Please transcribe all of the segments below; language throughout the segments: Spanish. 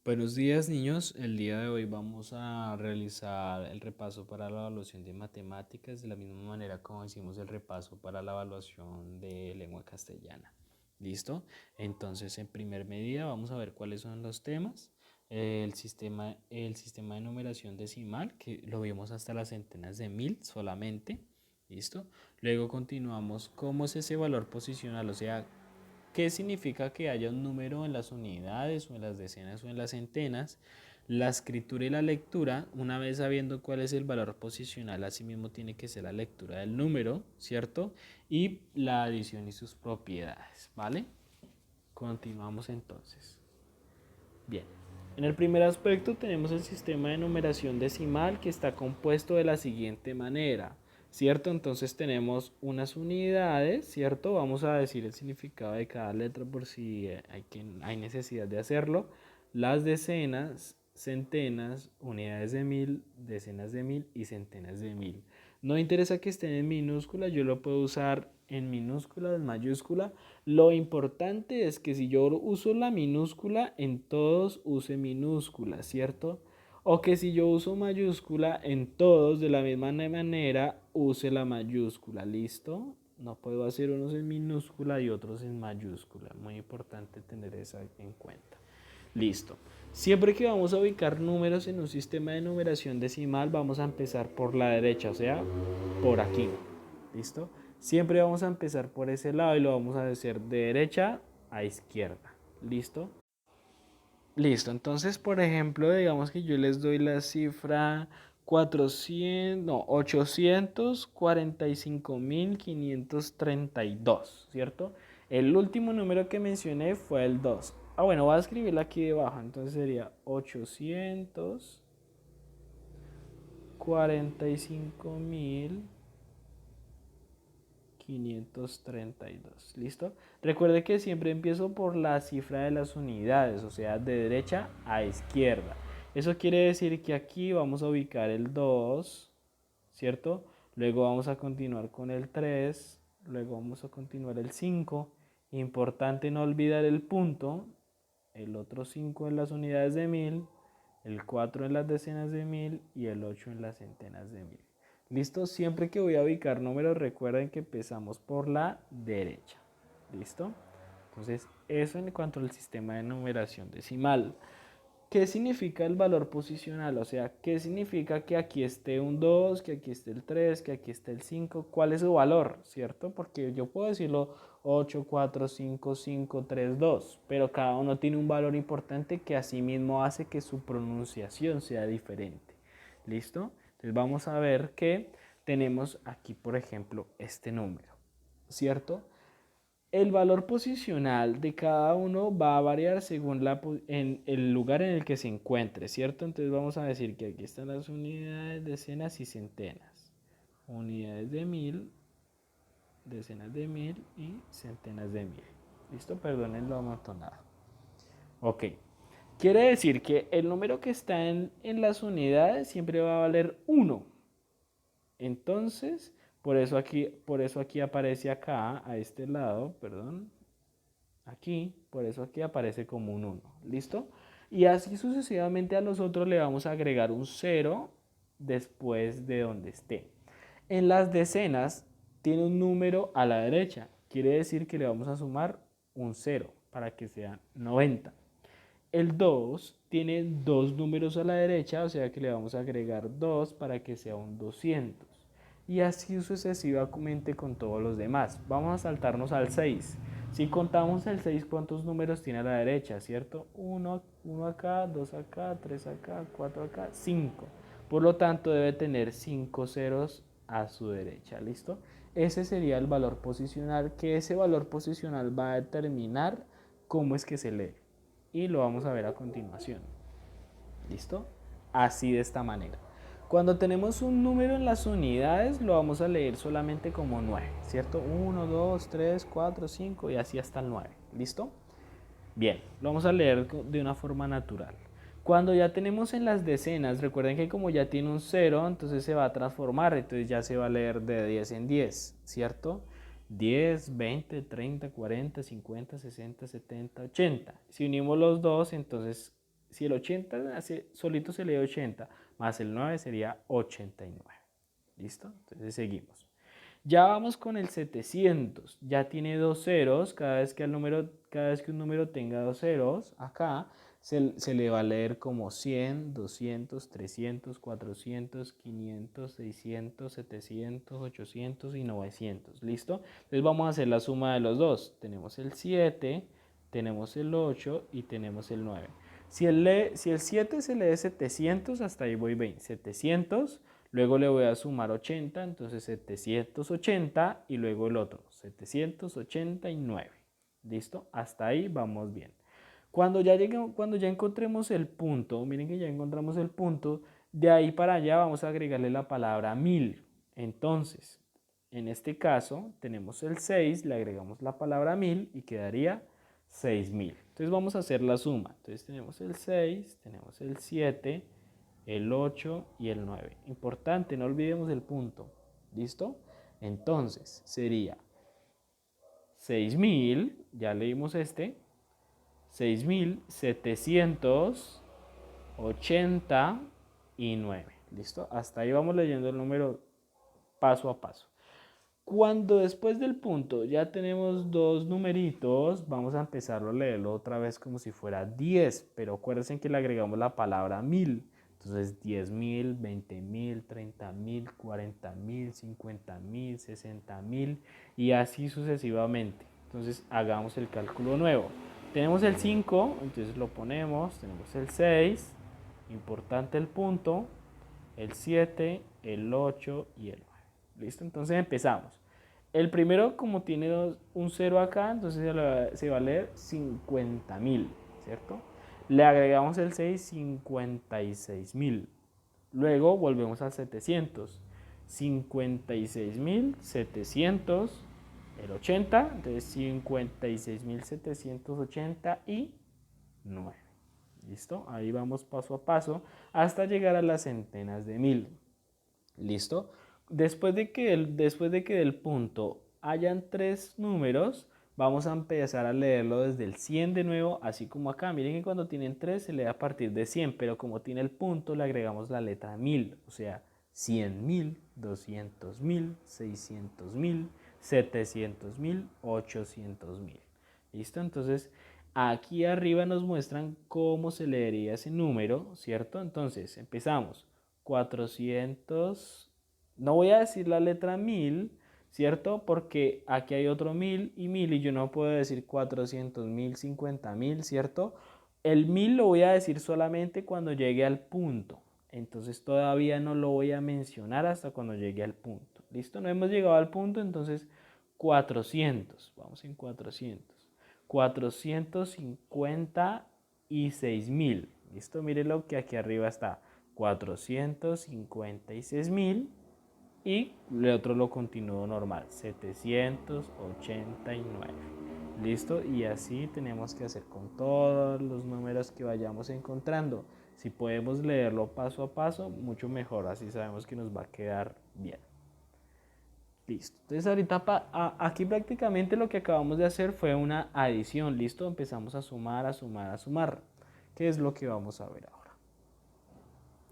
Buenos días, niños. El día de hoy vamos a realizar el repaso para la evaluación de matemáticas de la misma manera como hicimos el repaso para la evaluación de lengua castellana. ¿Listo? Entonces, en primer medida vamos a ver cuáles son los temas. El sistema de numeración decimal, que lo vimos hasta las centenas de mil solamente. ¿Listo? Luego continuamos cómo es ese valor posicional, o sea, ¿qué significa que haya un número en las unidades o en las decenas o en las centenas? La escritura y la lectura, una vez sabiendo cuál es el valor posicional, asimismo tiene que ser la lectura del número, ¿cierto? Y la adición y sus propiedades, ¿vale? Continuamos entonces. Bien. En el primer aspecto tenemos el sistema de numeración decimal que está compuesto de la siguiente manera, ¿cierto? Entonces tenemos unas unidades, ¿cierto? Vamos a decir el significado de cada letra por si hay necesidad de hacerlo. Las decenas, centenas, unidades de mil, decenas de mil y centenas de mil. No interesa que estén en minúscula, yo lo puedo usar en minúscula, en mayúscula. Lo importante es que si yo uso la minúscula, en todos use minúscula, ¿cierto? O que si yo uso mayúscula, en todos de la misma manera use la mayúscula, ¿listo? No puedo hacer unos en minúscula y otros en mayúscula. Muy importante tener eso en cuenta. Listo. Siempre que vamos a ubicar números en un sistema de numeración decimal, vamos a empezar por la derecha, o sea, por aquí. ¿Listo? Siempre vamos a empezar por ese lado y lo vamos a hacer de derecha a izquierda. ¿Listo? Listo. Entonces, por ejemplo, digamos que yo les doy la cifra 400, no, 845.532, ¿cierto? El último número que mencioné fue el 2. Ah, bueno, voy a escribirlo aquí debajo. Entonces sería 845.532. ¿Listo? Recuerde que siempre empiezo por la cifra de las unidades, o sea, de derecha a izquierda. Eso quiere decir que aquí vamos a ubicar el 2, ¿cierto? Luego vamos a continuar con el 3, luego vamos a continuar el 5. Importante no olvidar el punto, el otro 5 en las unidades de mil, el 4 en las decenas de mil y el 8 en las centenas de mil. ¿Listo? Siempre que voy a ubicar números, recuerden que empezamos por la derecha. ¿Listo? Entonces, eso en cuanto al sistema de numeración decimal. ¿Qué significa el valor posicional? O sea, ¿qué significa que aquí esté un 2, que aquí esté el 3, que aquí esté el 5? ¿Cuál es su valor? ¿Cierto? Porque yo puedo decirlo 8, 4, 5, 5, 3, 2, pero cada uno tiene un valor importante que asimismo hace que su pronunciación sea diferente. ¿Listo? Entonces vamos a ver que tenemos aquí, por ejemplo, este número, ¿cierto? El valor posicional de cada uno va a variar según en el lugar en el que se encuentre, ¿cierto? Entonces vamos a decir que aquí están las unidades, decenas y centenas. Unidades de mil, decenas de mil y centenas de mil. ¿Listo? Perdonen lo amontonado. Ok. Quiere decir que el número que está en las unidades siempre va a valer 1. Entonces, por eso aquí aparece acá, a este lado, perdón, aquí, por eso aquí aparece como un 1. ¿Listo? Y así sucesivamente a los otros le vamos a agregar un 0 después de donde esté. En las decenas tiene un número a la derecha. Quiere decir que le vamos a sumar un 0 para que sea 90. El 2 tiene dos números a la derecha, o sea que le vamos a agregar 2 para que sea un 200. Y así sucesivamente con todos los demás. Vamos a saltarnos al 6. Si contamos el 6, ¿cuántos números tiene a la derecha? ¿Cierto? 1 acá, 2 acá, 3 acá, 4 acá, 5. Por lo tanto, debe tener 5 ceros a su derecha. ¿Listo? Ese sería el valor posicional, que ese valor posicional va a determinar cómo es que se lee. Y lo vamos a ver a continuación. ¿Listo? Así de esta manera. Cuando tenemos un número en las unidades, lo vamos a leer solamente como 9, ¿cierto? 1, 2, 3, 4, 5 y así hasta el 9. ¿Listo? Bien, lo vamos a leer de una forma natural. Cuando ya tenemos en las decenas, recuerden que como ya tiene un 0, entonces se va a transformar, entonces ya se va a leer de 10 en 10, ¿cierto? 10, 20, 30, 40, 50, 60, 70, 80. Si unimos los dos, entonces si el 80 solito se lee 80, más el 9 sería 89. ¿Listo? Entonces seguimos. Ya vamos con el 700. Ya tiene dos ceros. Cada vez que un número tenga dos ceros, acá se le va a leer como 100, 200, 300, 400, 500, 600, 700, 800 y 900. ¿Listo? Entonces vamos a hacer la suma de los dos. Tenemos el 7, tenemos el 8 y tenemos el 9. Si el 7 se lee 700, hasta ahí voy bien. 700. Luego le voy a sumar 80, entonces 780 y luego el otro, 789. ¿Listo? Hasta ahí vamos bien. Cuando ya encontremos el punto, miren que ya encontramos el punto, de ahí para allá vamos a agregarle la palabra 1000. Entonces, en este caso, tenemos el 6, le agregamos la palabra 1000 y quedaría 6000. Entonces vamos a hacer la suma. Entonces tenemos el 6, tenemos el 7, el 8 y el 9. Importante, no olvidemos el punto. ¿Listo? Entonces sería 6000, ya leímos 6789. ¿Listo? Hasta ahí vamos leyendo el número paso a paso. Cuando después del punto ya tenemos dos numeritos, vamos a empezar a leerlo otra vez como si fuera 10, pero acuérdense que le agregamos la palabra 1000. Entonces 10.000, 20.000, 30.000, 40.000, 50.000, 60.000 y así sucesivamente. Entonces hagamos el cálculo nuevo. Tenemos el 5, entonces lo ponemos, tenemos el 6, importante el punto, el 7, el 8 y el 9. ¿Listo? Entonces empezamos. El primero, como tiene un 0 acá, entonces se va a leer 50.000, ¿cierto? Le agregamos el 6, 56.000. Luego volvemos al 700. 56.700. El 80, entonces 56.789. ¿Listo? Ahí vamos paso a paso hasta llegar a las centenas de mil. ¿Listo? Después de que del punto hayan tres números, vamos a empezar a leerlo desde el 100 de nuevo, así como acá. Miren que cuando tienen 3 se lee a partir de 100, pero como tiene el punto le agregamos la letra 1000, o sea, 100.000, 200.000, 600.000, 700.000, 800.000. ¿Listo? Entonces, aquí arriba nos muestran cómo se leería ese número, ¿cierto? Entonces, empezamos. 400, no voy a decir la letra 1000, ¿cierto? Porque aquí hay otro 1000 y 1000 y yo no puedo decir 400.000, 50.000, ¿cierto? El 1000 lo voy a decir solamente cuando llegue al punto. Entonces todavía no lo voy a mencionar hasta cuando llegue al punto. ¿Listo? No hemos llegado al punto, entonces 400. Vamos en 400. 456.000. ¿Listo? Mírenlo que aquí arriba está. 456.000 y el otro lo continúo normal, 789. ¿Listo? Y así tenemos que hacer con todos los números que vayamos encontrando. Si podemos leerlo paso a paso, mucho mejor, así sabemos que nos va a quedar bien. Listo. Entonces ahorita aquí prácticamente lo que acabamos de hacer fue una adición. ¿Listo? Empezamos a sumar, a sumar, a sumar. ¿Qué es lo que vamos a ver ahora?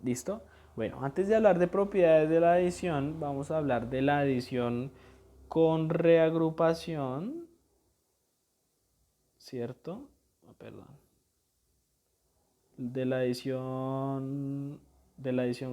¿Listo? Bueno, antes de hablar de propiedades de la adición, vamos a hablar de la adición con reagrupación, ¿cierto? Oh, perdón. De la adición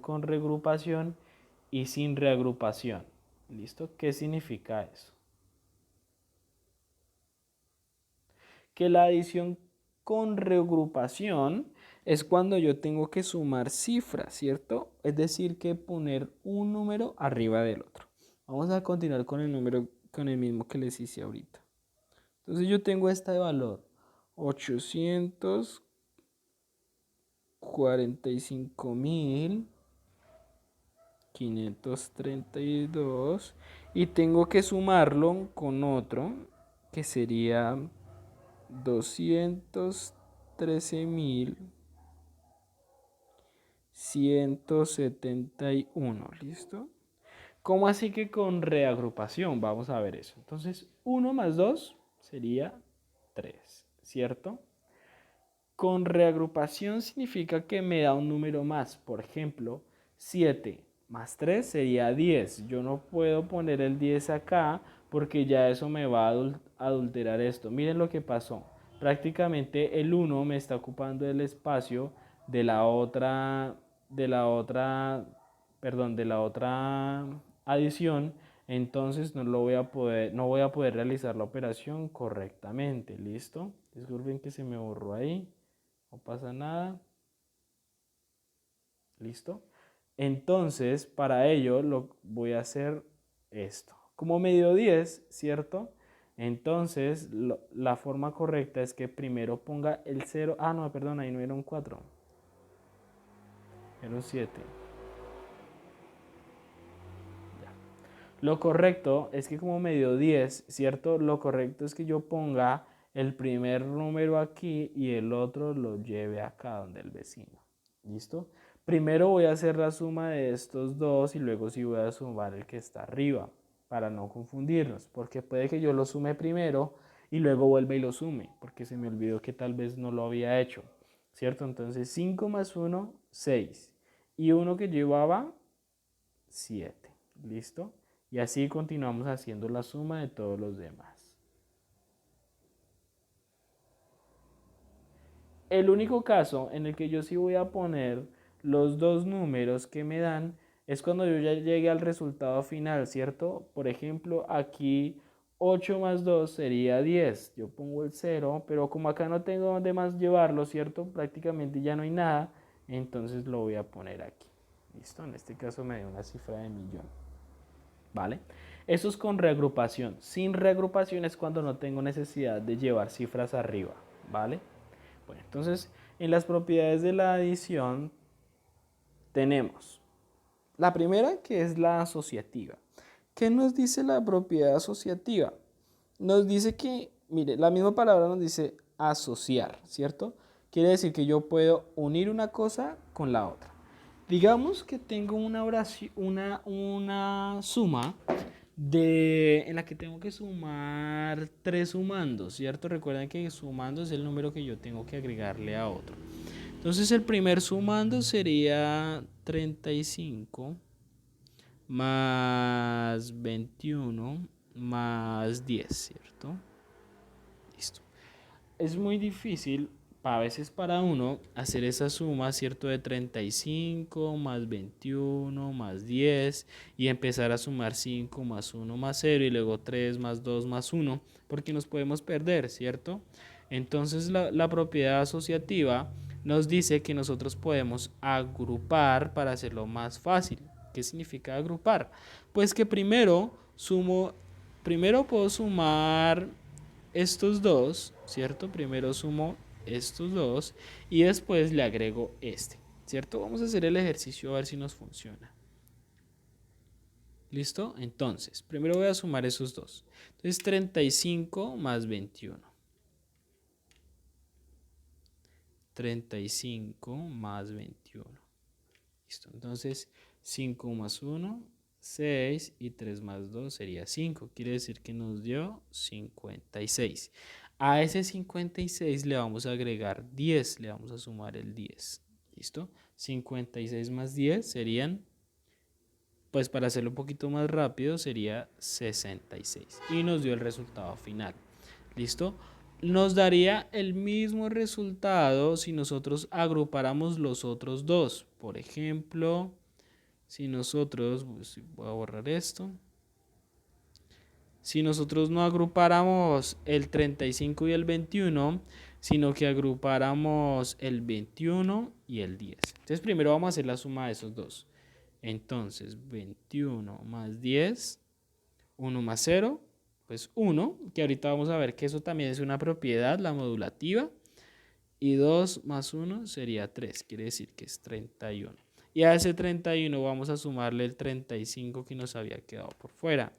con reagrupación y sin reagrupación. ¿Listo? ¿Qué significa eso? Que la adición con reagrupación es cuando yo tengo que sumar cifras, ¿cierto? Es decir, que poner un número arriba del otro. Vamos a continuar con el número, con el mismo que les hice ahorita. Entonces yo tengo este valor, 845.532 y tengo que sumarlo con otro que sería 213.171. ¿Listo? ¿Cómo así que con reagrupación? Vamos a ver eso. Entonces, 1 más 2 sería 3, ¿cierto? Con reagrupación significa que me da un número más. Por ejemplo, 7 más 3 sería 10. Yo no puedo poner el 10 acá porque ya eso me va a adulterar esto. Miren lo que pasó. Prácticamente el 1 me está ocupando el espacio de la otra, de la otra adición. Entonces no voy a poder realizar la operación correctamente. ¿Listo? Disculpen que se me borró ahí. No pasa nada. ¿Listo? Entonces, para ello voy a hacer esto. Como me dio 10, ¿cierto? Entonces, la forma correcta es que primero ponga el 0. Ah, no, perdón, ahí no era un 4. Era un 7. Ya. Lo correcto es que como me dio 10, ¿cierto? Lo correcto es que yo ponga el primer número aquí y el otro lo lleve acá donde el vecino. ¿Listo? Primero voy a hacer la suma de estos dos y luego sí voy a sumar el que está arriba para no confundirnos, porque puede que yo lo sume primero y luego vuelva y lo sume, porque se me olvidó que tal vez no lo había hecho, ¿cierto? Entonces 5 más 1, 6 y uno que llevaba 7, ¿listo? Y así continuamos haciendo la suma de todos los demás. El único caso en el que yo sí voy a poner los dos números que me dan es cuando yo ya llegue al resultado final, ¿cierto? Por ejemplo, aquí 8 más 2 sería 10. Yo pongo el 0, pero como acá no tengo dónde más llevarlo, ¿cierto? Prácticamente ya no hay nada, entonces lo voy a poner aquí. ¿Listo? En este caso me dio una cifra de millón. ¿Vale? Eso es con reagrupación. Sin reagrupación es cuando no tengo necesidad de llevar cifras arriba. ¿Vale? Bueno, entonces, en las propiedades de la adición tenemos la primera, que es la asociativa. ¿Qué nos dice la propiedad asociativa? Nos dice que, mire, la misma palabra nos dice asociar, ¿cierto? Quiere decir que yo puedo unir una cosa con la otra. Digamos que tengo una oración, una suma en la que tengo que sumar tres sumandos, ¿cierto? Recuerden que sumando es el número que yo tengo que agregarle a otro. Entonces el primer sumando sería 35 más 21 más 10, ¿cierto? Listo. Es muy difícil a veces para uno hacer esa suma, ¿cierto? De 35 más 21 más 10 y empezar a sumar 5 más 1 más 0 y luego 3 más 2 más 1, porque nos podemos perder, ¿cierto? Entonces la propiedad asociativa nos dice que nosotros podemos agrupar para hacerlo más fácil. ¿Qué significa agrupar? Pues que primero puedo sumar estos dos, ¿cierto? Primero sumo estos dos y después le agrego este, ¿cierto? Vamos a hacer el ejercicio a ver si nos funciona. ¿Listo? Entonces, primero voy a sumar esos dos. Entonces, 35 más 21. 35 más 21. Listo. Entonces, 5 más 1, 6 y 3 más 2 sería 5. Quiere decir que nos dio 56. A ese 56 le vamos a agregar 10, le vamos a sumar el 10. ¿Listo? 56 más 10 serían, pues para hacerlo un poquito más rápido, sería 66. Y nos dio el resultado final. ¿Listo? Nos daría el mismo resultado si nosotros agrupáramos los otros dos. Por ejemplo, si nosotros, voy a borrar esto. Si nosotros no agrupáramos el 35 y el 21, sino que agrupáramos el 21 y el 10. Entonces primero vamos a hacer la suma de esos dos. Entonces 21 más 10, 1 más 0, pues 1, que ahorita vamos a ver que eso también es una propiedad, la modulativa. Y 2 más 1 sería 3, quiere decir que es 31. Y a ese 31 vamos a sumarle el 35 que nos había quedado por fuera.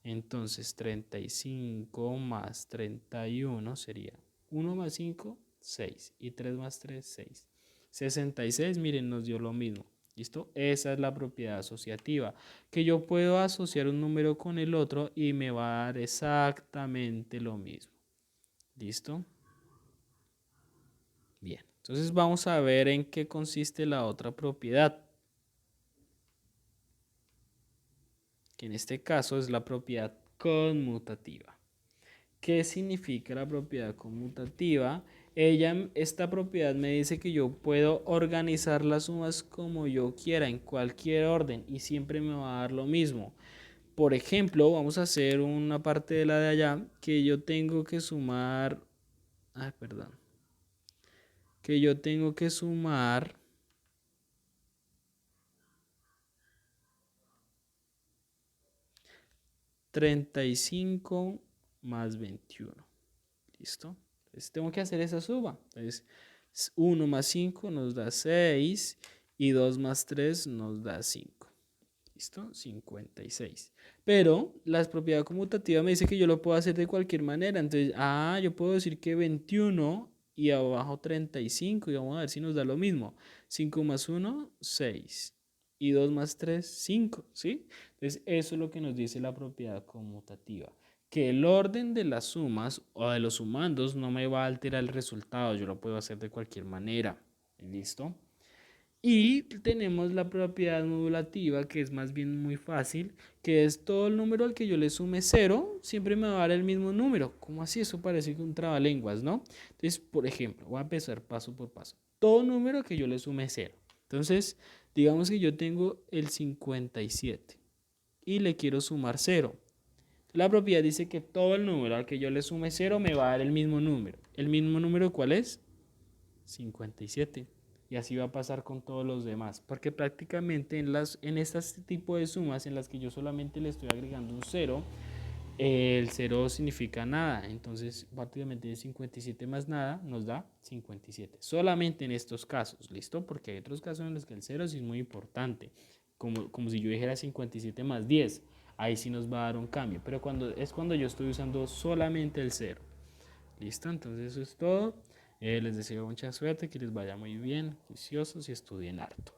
Entonces 35 más 31 sería 1 más 5, 6. Y 3 más 3, 6. 66, miren, nos dio lo mismo. ¿Listo? Esa es la propiedad asociativa, que yo puedo asociar un número con el otro y me va a dar exactamente lo mismo. ¿Listo? Bien, entonces vamos a ver en qué consiste la otra propiedad, que en este caso es la propiedad conmutativa. ¿Qué significa la propiedad conmutativa? Esta propiedad me dice que yo puedo organizar las sumas como yo quiera, en cualquier orden, y siempre me va a dar lo mismo. Por ejemplo, vamos a hacer una parte de la de allá, que yo tengo que sumar, perdón, que yo tengo que sumar 35 más 21. ¿Listo? Entonces tengo que hacer esa suma. Entonces 1 más 5 nos da 6 y 2 más 3 nos da 5. ¿Listo? 56. Pero la propiedad conmutativa me dice que yo lo puedo hacer de cualquier manera. Entonces, yo puedo decir que 21 y abajo 35 y vamos a ver si nos da lo mismo. 5 más 1, 6. Y 2 más 3, 5. ¿Sí? Entonces, eso es lo que nos dice la propiedad conmutativa. Que el orden de las sumas o de los sumandos no me va a alterar el resultado. Yo lo puedo hacer de cualquier manera. ¿Listo? Y tenemos la propiedad modulativa, que es más bien muy fácil, que es todo el número al que yo le sume 0, siempre me va a dar el mismo número. ¿Cómo así? Eso parece un trabalenguas, ¿no? Entonces, por ejemplo, voy a empezar paso por paso. Todo número que yo le sume 0. Entonces, digamos que yo tengo el 57 y le quiero sumar 0. La propiedad dice que todo el número al que yo le sume 0 me va a dar el mismo número. ¿El mismo número cuál es? 57. Y así va a pasar con todos los demás. Porque prácticamente en este tipo de sumas en las que yo solamente le estoy agregando un 0, el 0 significa nada. Entonces prácticamente 57 más nada nos da 57. Solamente en estos casos, ¿listo? Porque hay otros casos en los que el 0 sí es muy importante. Como si yo dijera 57 más 10. Ahí sí nos va a dar un cambio. Pero cuando yo estoy usando solamente el 0. ¿Listo? Entonces eso es todo. Les deseo mucha suerte, que les vaya muy bien, juiciosos y estudien harto.